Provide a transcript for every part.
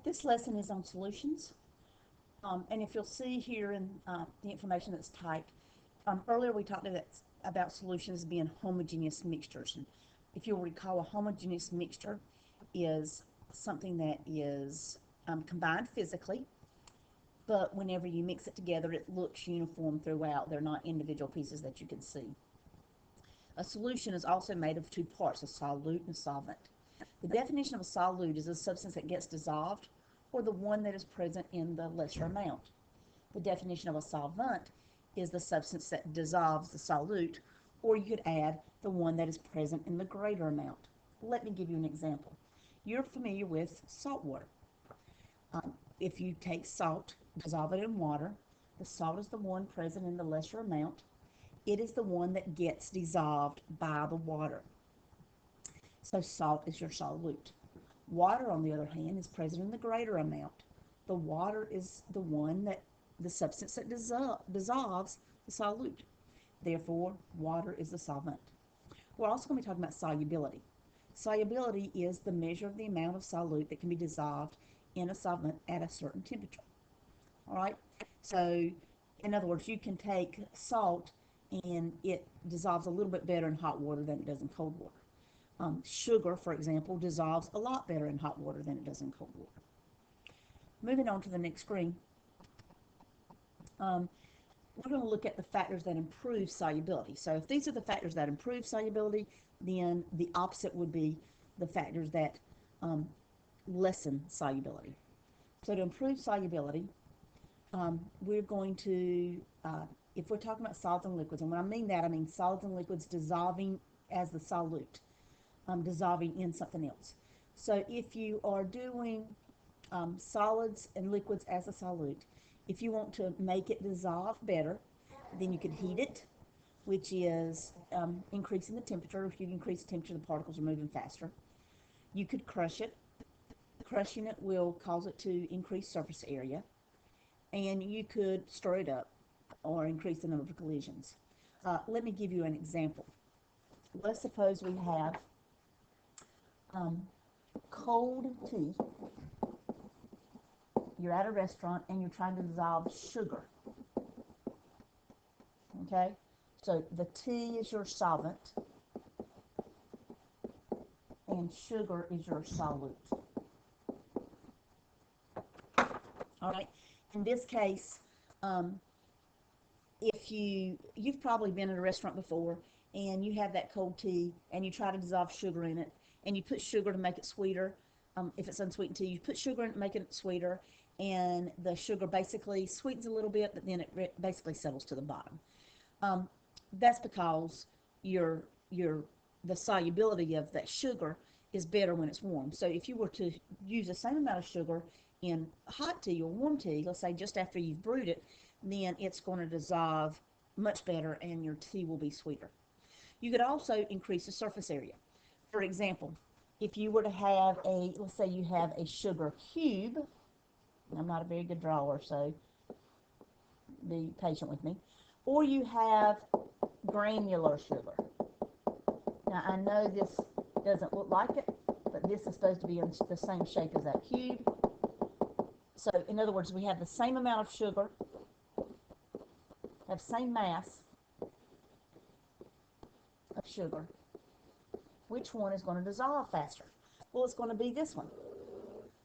This lesson is on solutions, and if you'll see here in the information that's typed, earlier we talked about solutions being homogeneous mixtures. And if you'll recall, a homogeneous mixture is something that is combined physically, but whenever you mix it together, it looks uniform throughout. They're not individual pieces that you can see. A solution is also made of two parts, a solute and a solvent. The definition of a solute is a substance that gets dissolved or the one that is present in the lesser amount. The definition of a solvent is the substance that dissolves the solute, or you could add the one that is present in the greater amount. Let me give you an example. You're familiar with salt water. If you take salt, dissolve it in water, the salt is the one present in the lesser amount. It is the one that gets dissolved by the water. So salt is your solute. Water, on the other hand, is present in the greater amount. The water is the substance that dissolves the solute. Therefore, water is the solvent. We're also going to be talking about solubility. Solubility is the measure of the amount of solute that can be dissolved in a solvent at a certain temperature. All right? So, in other words, you can take salt and it dissolves a little bit better in hot water than it does in cold water. Sugar, for example, dissolves a lot better in hot water than it does in cold water. Moving on to the next screen, we're going to look at the factors that improve solubility. So if these are the factors that improve solubility, then the opposite would be the factors that lessen solubility. So to improve solubility, we're going to, if we're talking about solids and liquids, and when I mean that, I mean solids and liquids dissolving as the solute, dissolving in something else. So if you are doing solids and liquids as a solute, if you want to make it dissolve better, then you could heat it, which is increasing the temperature. If you increase the temperature, the particles are moving faster. You could crush it. Crushing it will cause it to increase surface area. And you could stir it up or increase the number of collisions. Let me give you an example. Let's suppose we have cold tea. You're at a restaurant and you're trying to dissolve sugar. Okay? So the tea is your solvent and sugar is your solute. All right? In this case, if you've probably been at a restaurant before and you have that cold tea and you try to dissolve sugar in it and you put sugar to make it sweeter. If it's unsweetened tea, you put sugar in it to make it sweeter, and the sugar basically sweetens a little bit, but then it basically settles to the bottom. That's because the solubility of that sugar is better when it's warm. So if you were to use the same amount of sugar in hot tea or warm tea, let's say just after you've brewed it, then it's going to dissolve much better and your tea will be sweeter. You could also increase the surface area. For example, if you were to have let's say you have a sugar cube. I'm not a very good drawer, so be patient with me. Or you have granular sugar. Now, I know this doesn't look like it, but this is supposed to be in the same shape as that cube. So, in other words, we have the same amount of sugar, have same mass of sugar. Which one is going to dissolve faster? Well, it's going to be this one.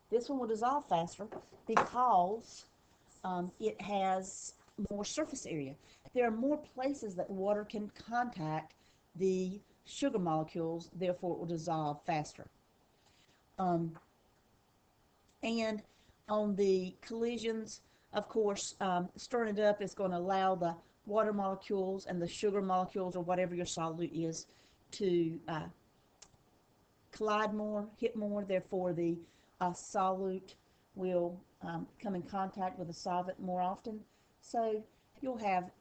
This one will dissolve faster because it has more surface area. There are more places that water can contact the sugar molecules, therefore it will dissolve faster. And on the collisions, of course, stirring it up is going to allow the water molecules and the sugar molecules, or whatever your solute is, to collide more, hit more. Therefore, the solute will come in contact with the solvent more often. So you'll have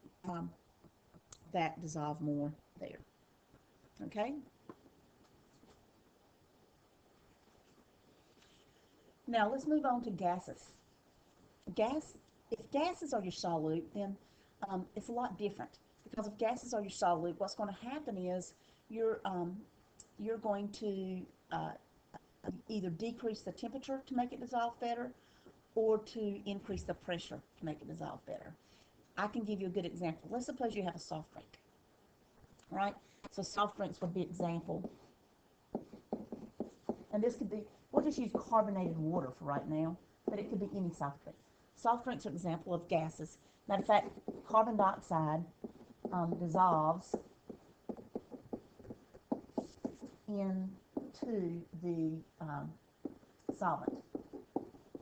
that dissolve more there. Okay? Now let's move on to gases. If gases are your solute, then it's a lot different. Because if gases are your solute, what's going to happen is you're going to either decrease the temperature to make it dissolve better or to increase the pressure to make it dissolve better. I can give you a good example. Let's suppose you have a soft drink, right? So soft drinks would be example. And this could be, we'll just use carbonated water for right now, but it could be any soft drink. Soft drinks are an example of gases. Matter of fact, carbon dioxide dissolves into the solvent.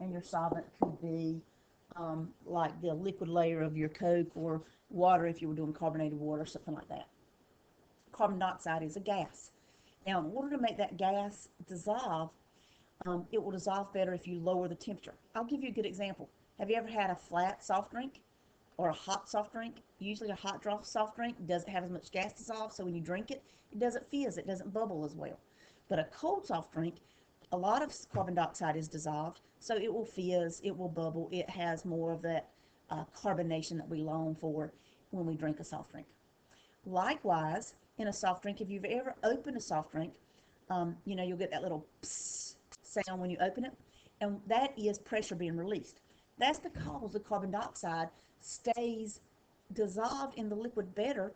And your solvent could be like the liquid layer of your Coke or water if you were doing carbonated water, something like that. Carbon dioxide is a gas. Now, in order to make that gas dissolve, it will dissolve better if you lower the temperature. I'll give you a good example. Have you ever had a flat soft drink or a hot soft drink? Usually a hot draw soft drink doesn't have as much gas dissolved, so when you drink it, it doesn't fizz, it doesn't bubble as well. But a cold soft drink, a lot of carbon dioxide is dissolved, so it will fizz, it will bubble, it has more of that carbonation that we long for when we drink a soft drink. Likewise, in a soft drink, if you've ever opened a soft drink, you'll get that little psst sound when you open it, and that is pressure being released. That's because the carbon dioxide stays dissolved in the liquid better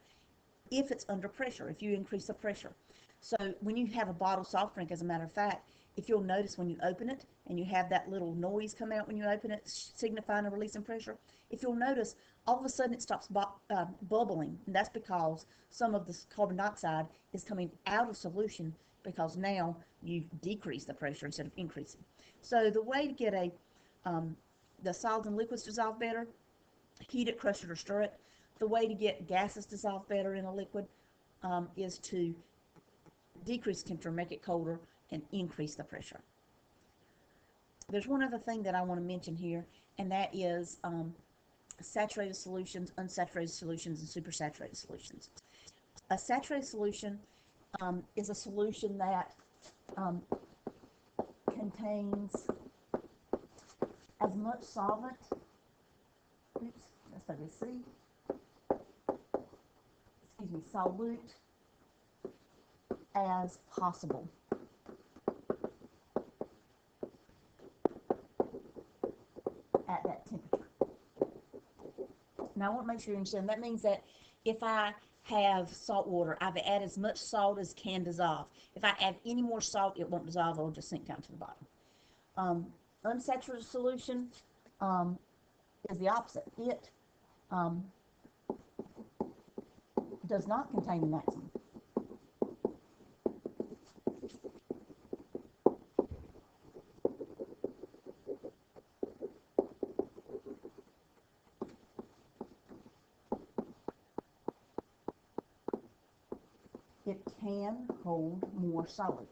if it's under pressure, if you increase the pressure. So when you have a bottled soft drink, as a matter of fact, if you'll notice when you open it and you have that little noise come out when you open it, signifying a release in pressure, if you'll notice, all of a sudden it stops bubbling. And that's because some of the carbon dioxide is coming out of solution because now you've decreased the pressure instead of increasing. So the way to get the solids and liquids dissolve better, heat it, crush it, or stir it. The way to get gases dissolve better in a liquid is to decrease the temperature, make it colder, and increase the pressure. There's one other thing that I want to mention here, and that is saturated solutions, unsaturated solutions, and supersaturated solutions. A saturated solution is a solution that contains as much solvent, solute as possible. At that temperature. Now I want to make sure you understand. That means that if I have salt water, I've added as much salt as can dissolve. If I add any more salt, it won't dissolve. It'll just sink down to the bottom. Unsaturated solution is the opposite. It does not contain the maximum. It can hold more solid.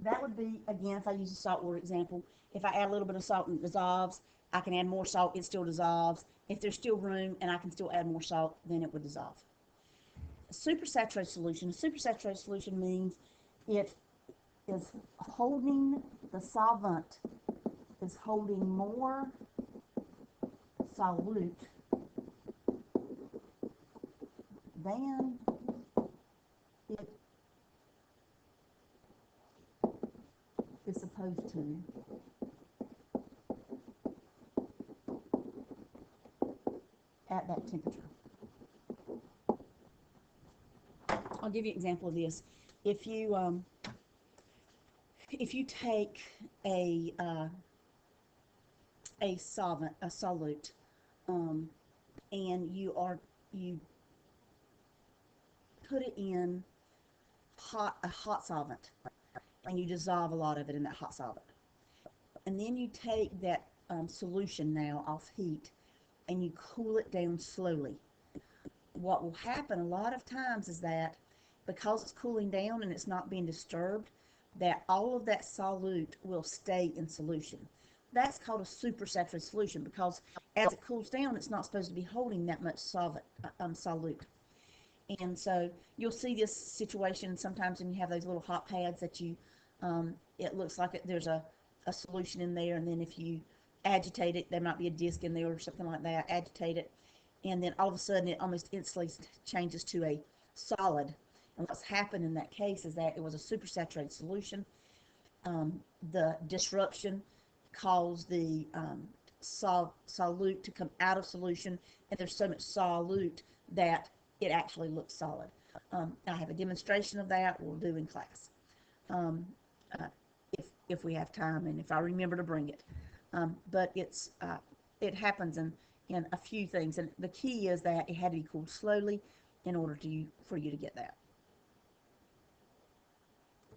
That would be, again, if I use a salt water example, if I add a little bit of salt and it dissolves, I can add more salt, it still dissolves. If there's still room and I can still add more salt, then it would dissolve. A supersaturated solution means it is holding, the solvent is holding more solute than it is supposed to at that temperature. I'll give you an example of this. If you take a solvent, a solute, and you put it in a hot solvent, and you dissolve a lot of it in that hot solvent, and then you take that solution now off heat, and you cool it down slowly. What will happen a lot of times is that because it's cooling down and it's not being disturbed, that all of that solute will stay in solution. That's called a supersaturated solution because as it cools down, it's not supposed to be holding that much solute. And so you'll see this situation sometimes when you have those little hot pads that it looks like there's a solution in there, and then if you agitate it, there might be a disc in there or something like that, agitate it, and then all of a sudden it almost instantly changes to a solid. And what's happened in that case is that it was a supersaturated solution, the disruption caused the solute to come out of solution, and there's so much solute that it actually looks solid. I have a demonstration of that we'll do in class, um, uh, if we have time and if I remember to bring it. But it happens in a few things, and the key is that it had to be cooled slowly in order for you to get that.